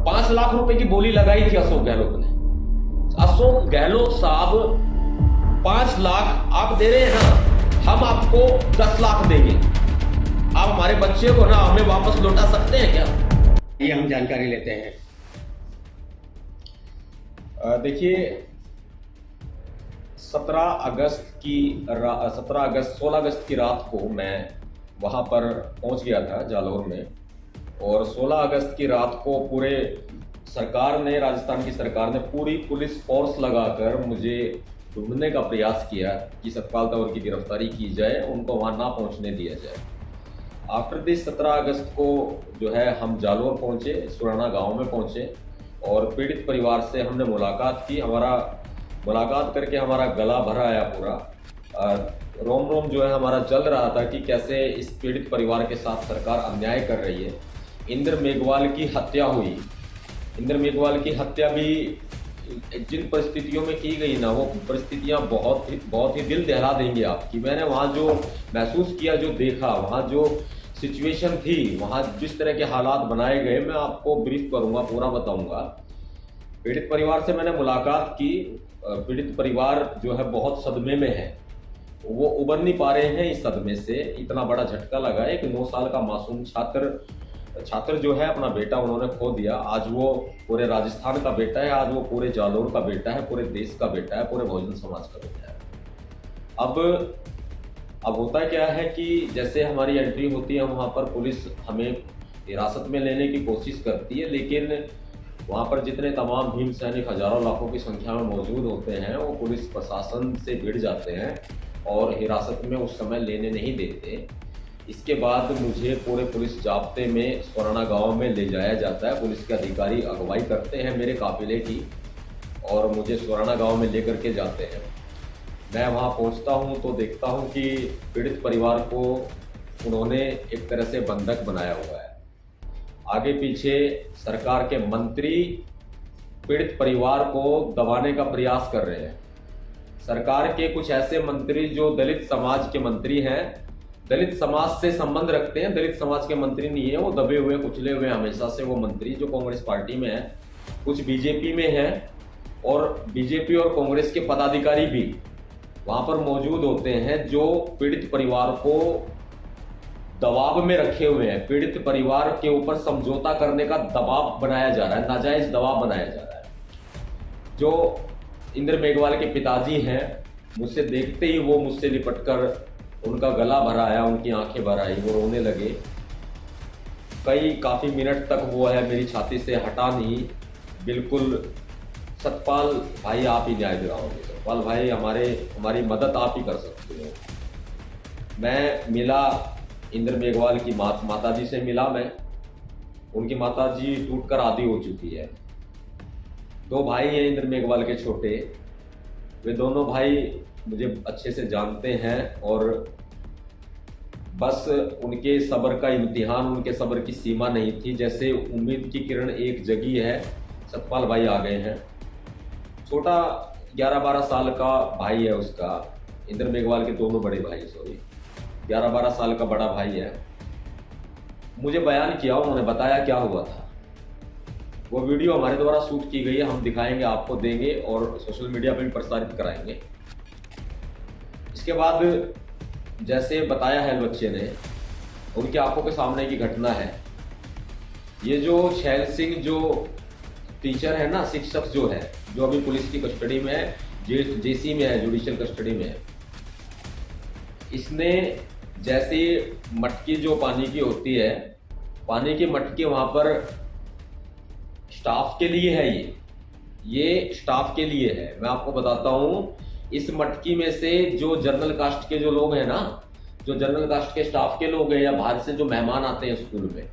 5 लाख रुपए की बोली लगाई थी अशोक गहलोत ने। अशोक गहलोत साहब 5 लाख आप दे रहे हैं ना, हम आपको 10 लाख देंगे, आप हमारे बच्चे को ना हमें वापस लौटा सकते हैं क्या? ये हम जानकारी लेते हैं। देखिए 16 अगस्त की रात को मैं वहाँ पर पहुँच गया था जालौर में, और 16 अगस्त की रात को पूरे सरकार ने, राजस्थान की सरकार ने पूरी पुलिस फोर्स लगाकर मुझे ढूंढने का प्रयास किया कि सतपाल तंवर की गिरफ्तारी की जाए, उनको वहाँ ना पहुँचने दिया जाए। आफ्टर दिस 17 अगस्त को जो है हम जालौर पहुँचे, सुराना गांव में पहुँचे और पीड़ित परिवार से हमने मुलाकात की। मुलाकात करके हमारा गला भरा आया पूरा, रोम रोम जो है हमारा जल रहा था कि कैसे इस पीड़ित परिवार के साथ सरकार अन्याय कर रही है। इंद्र मेघवाल की हत्या हुई, इंद्र मेघवाल की हत्या भी जिन परिस्थितियों में की गई ना, वो परिस्थितियां बहुत ही दिल दहला देंगी आपकी। मैंने वहाँ जो महसूस किया, जो देखा, वहाँ जो सिचुएशन थी, वहाँ जिस तरह के हालात बनाए गए, मैं आपको ब्रीफ करूंगा, पूरा बताऊंगा। पीड़ित परिवार से मैंने मुलाकात की। पीड़ित परिवार जो है बहुत सदमे में है, वो उबर नहीं पा रहे हैं इस सदमे से। इतना बड़ा झटका लगा। एक 9 साल का मासूम छात्र जो है, अपना बेटा उन्होंने खो दिया। आज वो पूरे राजस्थान का बेटा है, आज वो पूरे जालौर का बेटा है, पूरे देश का बेटा है, पूरे बहुजन समाज का बेटा है। अब होता क्या है कि जैसे हमारी एंट्री होती है वहाँ पर पुलिस हमें हिरासत में लेने की कोशिश करती है, लेकिन वहाँ पर जितने तमाम भीम सैनिक हजारों लाखों की संख्या में मौजूद होते हैं, वो पुलिस प्रशासन से भिड़ जाते हैं और हिरासत में उस समय लेने नहीं देते। इसके बाद मुझे पूरे पुलिस जाब्ते में सुराना गांव में ले जाया जाता है। पुलिस के अधिकारी अगुवाई करते हैं मेरे काफिले की और मुझे सुराना गांव में लेकर के जाते हैं। मैं वहां पहुंचता हूं तो देखता हूं कि पीड़ित परिवार को उन्होंने एक तरह से बंधक बनाया हुआ है। आगे पीछे सरकार के मंत्री पीड़ित परिवार को दबाने का प्रयास कर रहे हैं। सरकार के कुछ ऐसे मंत्री जो दलित समाज के मंत्री हैं, दलित समाज से संबंध रखते हैं, दलित समाज के मंत्री नहीं है, वो दबे हुए, कुचले हुए हमेशा से वो मंत्री जो कांग्रेस पार्टी में है, कुछ बीजेपी में है, और बीजेपी और कांग्रेस के पदाधिकारी भी वहां पर मौजूद होते हैं जो पीड़ित परिवार को दबाव में रखे हुए हैं। पीड़ित परिवार के ऊपर समझौता करने का दबाव बनाया जा रहा है, नाजायज दबाव बनाया जा रहा है। जो इंद्र मेघवाल के पिताजी हैं, मुझसे देखते ही वो मुझसे लिपटकर, उनका गला भरा आया, उनकी आंखें भर आई, वो रोने लगे। काफी मिनट तक वो है मेरी छाती से हटा नहीं, बिल्कुल सतपाल भाई आप ही न्याय दिलाओगे, सतपाल भाई हमारी मदद आप ही कर सकते हो। मैं मिला इंद्र मेघवाल की माताजी से मिला मैं। उनकी माताजी टूटकर आधी हो चुकी है। 2 भाई हैं इंद्र मेघवाल के छोटे, वे दोनों भाई मुझे अच्छे से जानते हैं और बस उनके सब्र का इम्तिहान, उनके सब्र की सीमा नहीं थी। जैसे उम्मीद की किरण एक जगी है, सतपाल भाई आ गए हैं। छोटा 11-12 साल का भाई है उसका, इंद्र मेघवाल के दोनों बड़े भाई, 11-12 साल का बड़ा भाई है। मुझे बयान किया, उन्होंने बताया क्या हुआ था। वो वीडियो हमारे द्वारा शूट की गई है, हम दिखाएंगे, आपको देंगे और सोशल मीडिया पर भी प्रसारित कराएंगे। इसके बाद जैसे बताया है बच्चे ने, उनकी आंखों के सामने की घटना है। ये जो छैल सिंह जो टीचर है ना, शिक्षक जो है, जो अभी पुलिस की कस्टडी में है, जेसी में है, जुडिशियल कस्टडी में है, इसने जैसे मटकी जो पानी की होती है, पानी की मटकी वहां पर स्टाफ के लिए है, ये स्टाफ के लिए है। मैं आपको बताता हूं, इस मटकी में से जो जनरल कास्ट के जो लोग हैं ना, जो जनरल कास्ट के स्टाफ के लोग हैं, या बाहर से जो मेहमान आते हैं स्कूल में,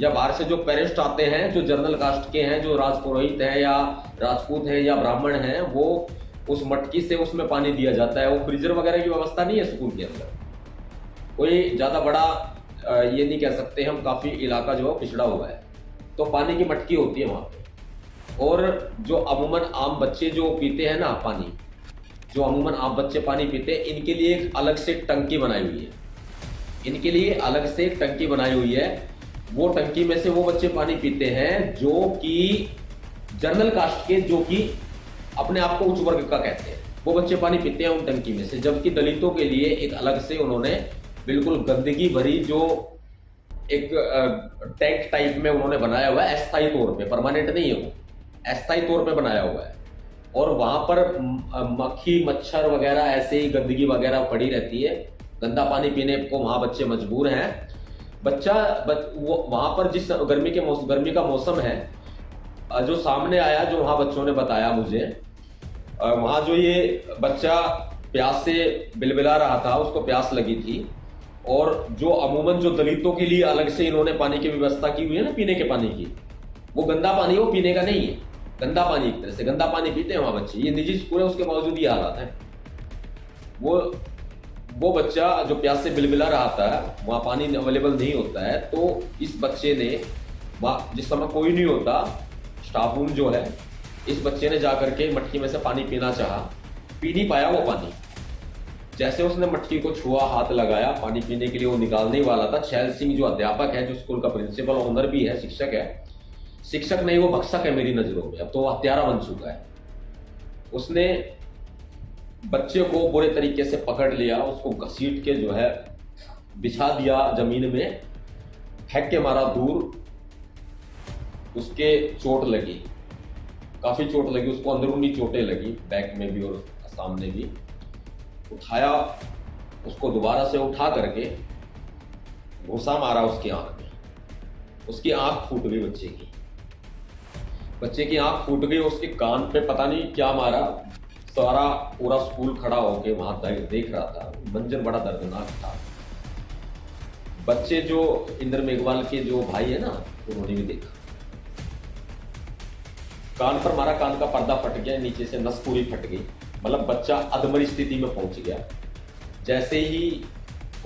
या बाहर से जो पेरेंट्स आते हैं जो जनरल कास्ट के हैं, जो राजपुरोहित हैं या राजपूत हैं या ब्राह्मण हैं, वो उस मटकी से उसमें पानी दिया जाता है। वो फ्रीजर वगैरह की व्यवस्था नहीं है स्कूल के अंदर, कोई ज्यादा बड़ा ये नहीं कह सकते हम, काफी इलाका जो है पिछड़ा हुआ है, तो पानी की मटकी होती है वहां पे। और जो अमूमन आम बच्चे जो पीते हैं ना पानी, जो अमूमन आम बच्चे पानी पीते हैं, इनके लिए एक अलग से टंकी बनाई हुई है, इनके लिए अलग से एक टंकी बनाई हुई है। वो टंकी में से वो बच्चे पानी पीते हैं जो कि जनरल कास्ट के, जो कि अपने आप को उच्च वर्ग का कहते हैं, वो बच्चे पानी पीते हैं उन टंकी में से। जबकि दलितों के लिए एक अलग से उन्होंने बिल्कुल गंदगी भरी जो एक टैंक टाइप में उन्होंने बनाया हुआ है, अस्थायी तौर पे, परमानेंट नहीं है वो, अस्थायी तौर पे बनाया हुआ है। और वहां पर मक्खी मच्छर वगैरह ऐसे ही गंदगी वगैरह पड़ी रहती है। गंदा पानी पीने को वहां बच्चे मजबूर हैं। वो वहां पर जिस गर्मी का मौसम है, जो सामने आया, जो वहां बच्चों ने बताया मुझे, वहां जो ये बच्चा प्यास से बिलबिला रहा था, उसको प्यास लगी थी, और जो अमूमन जो दलितों के लिए अलग से इन्होंने पानी की व्यवस्था की हुई है ना, पीने के पानी की, वो गंदा पानी वो पीने का नहीं है। गंदा पानी, एक तरह से गंदा पानी पीते हैं वहां बच्चे। ये निजी स्कूल है, उसके बावजूद ये हालात है। वो बच्चा जो प्यास से बिलबिला रहा था, वहां पानी अवेलेबल नहीं होता है, तो इस बच्चे ने, वहां जिस समय कोई नहीं होता, स्टाफ रूम जो है, इस बच्चे ने जाकर के मटकी में से पानी पीना चाहा, पी नहीं पाया वो पानी। जैसे उसने मटकी को छुआ, हाथ लगाया, पानी पीने के लिए वो निकालने वाला था, छैल सिंह जो अध्यापक है, जो स्कूल का प्रिंसिपल ऑनर भी है, शिक्षक है, शिक्षक नहीं वो भक्षक है मेरी नजरों में, अब तो वो हत्यारा बन चुका है। उसने बच्चे को बुरे तरीके से पकड़ लिया, उसको घसीट के जो है बिछा दिया जमीन में, फेंक के मारा दूर। उसके चोट लगी, काफी चोट लगी उसको, अंदरूनी चोटें लगी, बैक में भी और सामने भी। उठाया उसको, दोबारा से उठा करके घुसा मारा उसकी आंख में। उसकी आंख फूट गई बच्चे की आंख फूट गई। उसके कान पे पता नहीं क्या मारा। सारा पूरा स्कूल खड़ा होके वहां देख रहा था। मंजर बड़ा दर्दनाक था। बच्चे जो इंद्र मेघवाल के जो भाई है ना, उन्होंने भी देखा। कान पर मारा, कान का पर्दा फट गया, नीचे से नस पूरी फट गई, मतलब बच्चा अधमरी स्थिति में पहुंच गया। जैसे ही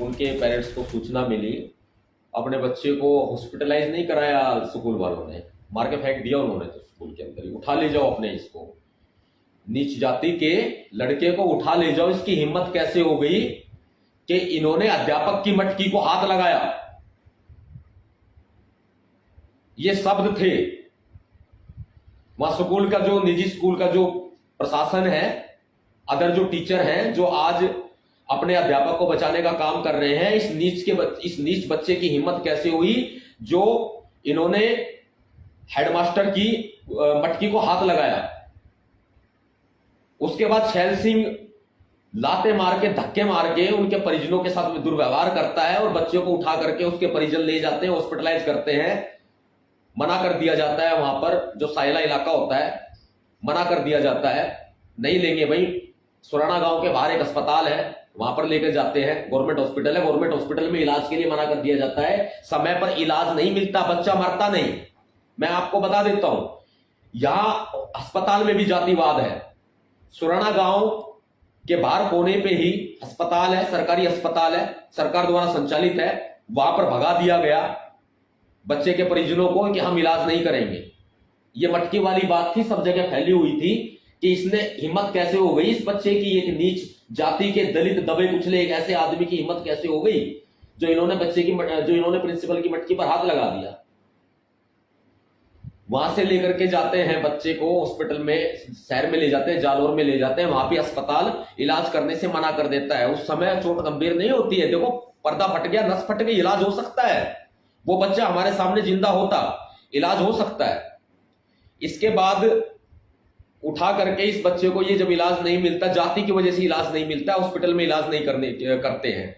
उनके पेरेंट्स को सूचना मिली, अपने बच्चे को हॉस्पिटलाइज नहीं कराया स्कूल वालों ने, मार के फेंक दिया उन्होंने, तो स्कूल के अंदर ही उठा ले जाओ अपने इसको, नीच जाति के लड़के को उठा ले जाओ। इसकी हिम्मत कैसे हो गई कि इन्होंने अध्यापक की मटकी को हाथ लगाया। ये शब्द थे वहां स्कूल का, जो निजी स्कूल का जो प्रशासन है, अदर जो टीचर हैं, जो आज अपने अध्यापक को बचाने का काम कर रहे हैं, इस नीच बच्चे की हिम्मत कैसे हुई जो इन्होंने हेडमास्टर की मटकी को हाथ लगाया। उसके बाद छैल सिंह लाते मार के, धक्के मार के उनके परिजनों के साथ में दुर्व्यवहार करता है, और बच्चों को उठा करके उसके परिजन ले जाते हैं, हॉस्पिटलाइज करते हैं। मना कर दिया जाता है, वहां पर जो साइला इलाका होता है, मना कर दिया जाता है, नहीं लेंगे भाई। सुराना गांव के बाहर एक अस्पताल है, वहां पर लेकर जाते हैं, गवर्नमेंट हॉस्पिटल है, गवर्नमेंट हॉस्पिटल में इलाज के लिए मना कर दिया जाता है। समय पर इलाज नहीं मिलता, बच्चा मरता नहीं। मैं आपको बता देता हूं, यहां अस्पताल में भी जातिवाद है। सुराना गांव के बाहर कोने पे ही अस्पताल है, सरकारी अस्पताल है, सरकार द्वारा संचालित है। वहां पर भगा दिया गया बच्चे के परिजनों को कि हम इलाज नहीं करेंगे। ये मटकी वाली बात थी, सब जगह फैली हुई थी कि इसने हिम्मत कैसे हो गई इस बच्चे की, एक नीच जाति के दलित दबे कुचले एक ऐसे आदमी की हिम्मत कैसे हो गई जो इन्होंने प्रिंसिपल की मटकी पर हाथ लगा दिया। वहां से लेकर के जाते हैं बच्चे को हॉस्पिटल में, शहर में ले जाते हैं, जालौर में ले जाते हैं। वहां भी अस्पताल इलाज करने से मना कर देता है। उस समय चोट गंभीर नहीं होती है, देखो पर्दा फट गया, नस फट गई, इलाज हो सकता है। वो बच्चा हमारे सामने जिंदा होता, इलाज हो सकता है। इसके बाद उठा करके इस बच्चे को, ये जब इलाज नहीं मिलता, जाति की वजह से इलाज नहीं मिलता, हॉस्पिटल में इलाज नहीं करते हैं,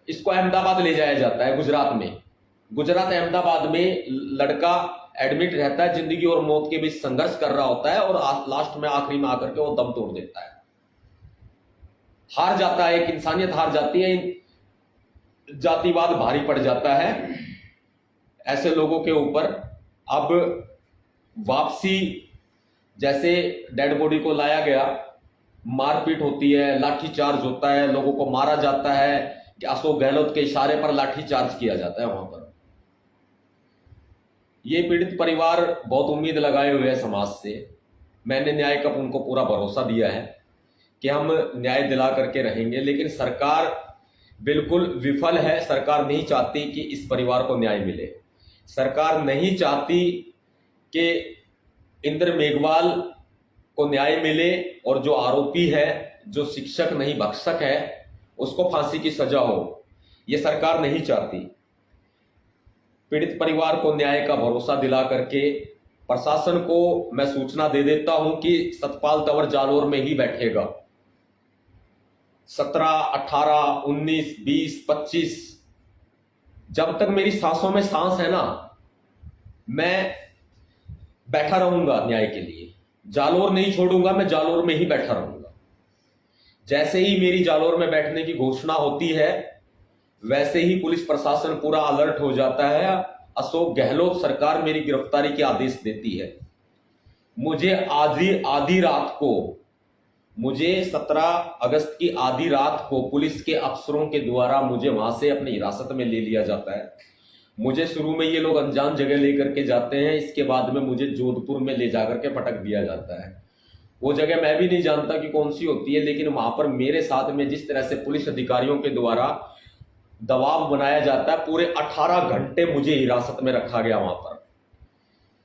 इसको अहमदाबाद ले जाया जाता है, गुजरात में। गुजरात अहमदाबाद में लड़का एडमिट रहता है, जिंदगी और मौत के बीच संघर्ष कर रहा होता है, और लास्ट में आखिरी में आकर के वो दम तोड़ देता है, हार जाता है। एक इंसानियत हार जाती है, जातिवाद भारी पड़ जाता है ऐसे लोगों के ऊपर। अब वापसी, जैसे डेड बॉडी को लाया गया, मारपीट होती है, लाठीचार्ज होता है, लोगों को मारा जाता है, कि अशोक गहलोत के इशारे पर लाठीचार्ज किया जाता है वहां पर। ये पीड़ित परिवार बहुत उम्मीद लगाए हुए है समाज से। मैंने न्याय का उनको पूरा भरोसा दिया है कि हम न्याय दिला करके रहेंगे, लेकिन सरकार बिल्कुल विफल है। सरकार नहीं चाहती कि इस परिवार को न्याय मिले। सरकार नहीं चाहती कि इंद्र मेघवाल को न्याय मिले और जो आरोपी है, जो शिक्षक नहीं भक्षक है, उसको फांसी की सजा हो। यह सरकार नहीं चाहती। पीड़ित परिवार को न्याय का भरोसा दिला करके प्रशासन को मैं सूचना दे देता हूं कि सतपाल तंवर जालोर में ही बैठेगा। 17, 18, 19, 20, 25 जब तक मेरी सांसों में सांस है ना, मैं बैठा रहूंगा न्याय के लिए। जालोर नहीं छोड़ूंगा, मैं जालोर में ही बैठा रहूंगा। जैसे ही मेरी जालोर में बैठने की घोषणा होती है, वैसे ही पुलिस प्रशासन पूरा अलर्ट हो जाता है। अशोक गहलोत सरकार मेरी गिरफ्तारी के आदेश देती है। मुझे आधी रात को, मुझे 17 अगस्त की आधी रात को पुलिस के अफसरों के द्वारा मुझे वहां से अपनी हिरासत में ले लिया जाता है। मुझे शुरू में ये लोग अनजान जगह लेकर के जाते हैं, इसके बाद में मुझे जोधपुर में ले जाकर के पटक दिया जाता है। वो जगह मैं भी नहीं जानता कि कौन सी होती है, लेकिन वहां पर मेरे साथ में जिस तरह से पुलिस अधिकारियों के द्वारा दबाव बनाया जाता है, पूरे 18 घंटे मुझे हिरासत में रखा गया। वहां पर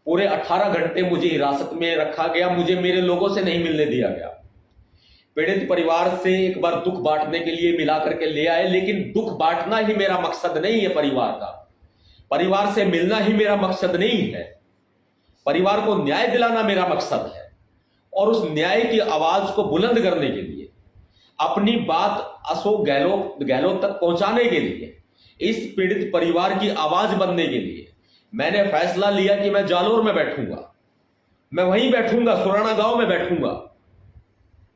पूरे 18 घंटे मुझे हिरासत में रखा गया। मुझे मेरे लोगों से नहीं मिलने दिया गया। पीड़ित परिवार से एक बार दुख बांटने के लिए मिला करके ले आए, लेकिन दुख बांटना ही मेरा मकसद नहीं है। परिवार से मिलना ही मेरा मकसद नहीं है। परिवार को न्याय दिलाना मेरा मकसद है। और उस न्याय की आवाज को बुलंद करने के लिए, अपनी बात अशोक गहलोत तक पहुंचाने के लिए, इस पीड़ित परिवार की आवाज बनने के लिए मैंने फैसला लिया कि मैं जालोर में बैठूंगा। मैं वहीं बैठूंगा, सुराना गांव में बैठूंगा,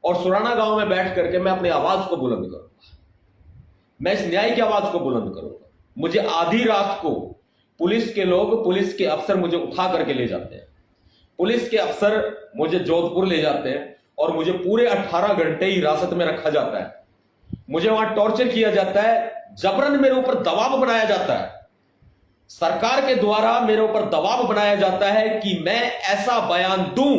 और सुराना गांव में बैठ करके मैं अपनी आवाज को बुलंद करूंगा। मैं इस न्याय की आवाज को बुलंद करूंगा। मुझे आधी रात को पुलिस के अफसर मुझे उठा करके ले जाते हैं। पुलिस के अफसर मुझे जोधपुर ले जाते हैं और मुझे पूरे 18 घंटे हिरासत में रखा जाता है। मुझे वहां टॉर्चर किया जाता है, जबरन मेरे ऊपर दबाव बनाया जाता है। सरकार के द्वारा मेरे ऊपर दबाव बनाया जाता है कि मैं ऐसा बयान दूं,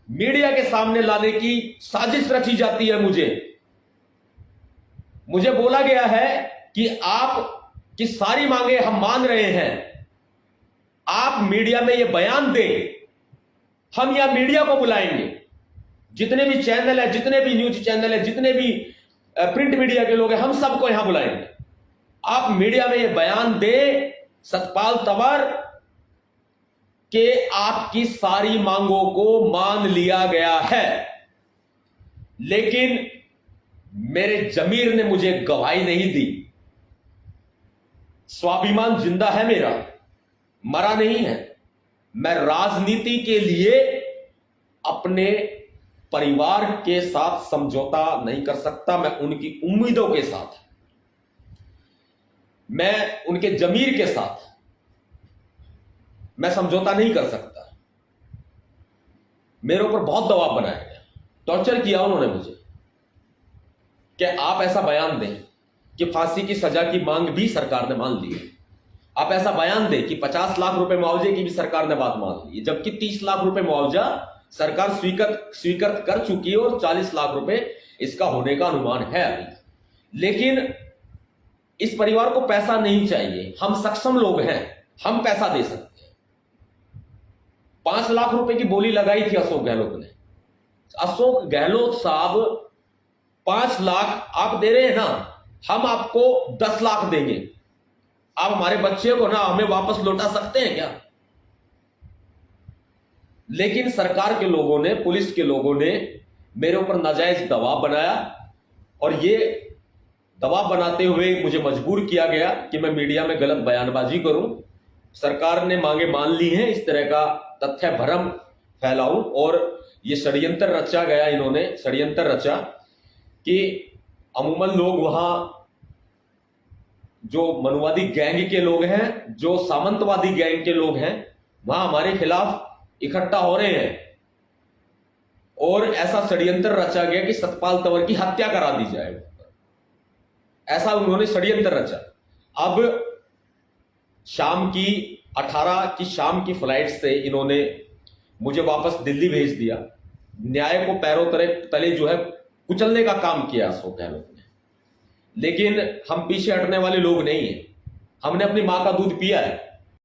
मीडिया के सामने लाने की साजिश रची जाती है। मुझे बोला गया है कि आप की सारी मांगे हम मान रहे हैं, आप मीडिया में यह बयान दें, हम यहां मीडिया को बुलाएंगे। जितने भी चैनल है, जितने भी न्यूज चैनल है, जितने भी प्रिंट मीडिया के लोग हैं, हम सबको यहां बुलाएंगे। आप मीडिया में यह बयान दें सतपाल तंवर कि आपकी सारी मांगों को मान लिया गया है। लेकिन मेरे जमीर ने मुझे गवाही नहीं दी। स्वाभिमान जिंदा है मेरा, मरा नहीं है। मैं राजनीति के लिए अपने परिवार के साथ समझौता नहीं कर सकता। मैं उनकी उम्मीदों के साथ, मैं उनके जमीर के साथ मैं समझौता नहीं कर सकता। मेरे ऊपर बहुत दबाव बनाया गया, टॉर्चर किया उन्होंने मुझे कि आप ऐसा बयान दें कि फांसी की सजा की मांग भी सरकार ने मान ली है। आप ऐसा बयान दें कि 50 लाख रुपए मुआवजे की भी सरकार ने बात मान ली है, जबकि 30 लाख रुपए मुआवजा सरकार स्वीकृत कर चुकी है और 40 लाख रुपए इसका होने का अनुमान है अभी। लेकिन इस परिवार को पैसा नहीं चाहिए। हम सक्षम लोग हैं, हम पैसा दे सकते हैं। 5 लाख रुपए की बोली लगाई थी अशोक गहलोत ने। अशोक गहलोत साहब 5 लाख आप दे रहे हैं ना, हम आपको 10 लाख देंगे। आप हमारे बच्चे को ना हमें वापस लौटा सकते हैं क्या? लेकिन सरकार के लोगों ने, पुलिस के लोगों ने मेरे ऊपर नाजायज दबाव बनाया और ये दबाव बनाते हुए मुझे मजबूर किया गया कि मैं मीडिया में गलत बयानबाजी करूं। सरकार ने मांगे मान ली हैं, इस तरह का तथ्य भ्रम फैलाऊं और ये षड्यंत्र रचा गया। इन्होंने षड्यंत्र रचा कि अमूमन लोग वहां, जो मनुवादी गैंग के लोग हैं, जो सामंतवादी गैंग के लोग हैं, वहां हमारे खिलाफ इकट्ठा हो रहे हैं और ऐसा षड्यंत्र रचा गया कि सतपाल तंवर की हत्या करा दी जाए। ऐसा उन्होंने षड्यंत्र रचा। अब शाम की 18 की शाम की फ्लाइट से इन्होंने मुझे वापस दिल्ली भेज दिया। न्याय को पैरों तले जो है कुचलने का काम किया अशोक गहलोत ने। लेकिन हम पीछे हटने वाले लोग नहीं हैं। हमने अपनी माँ का दूध पिया है,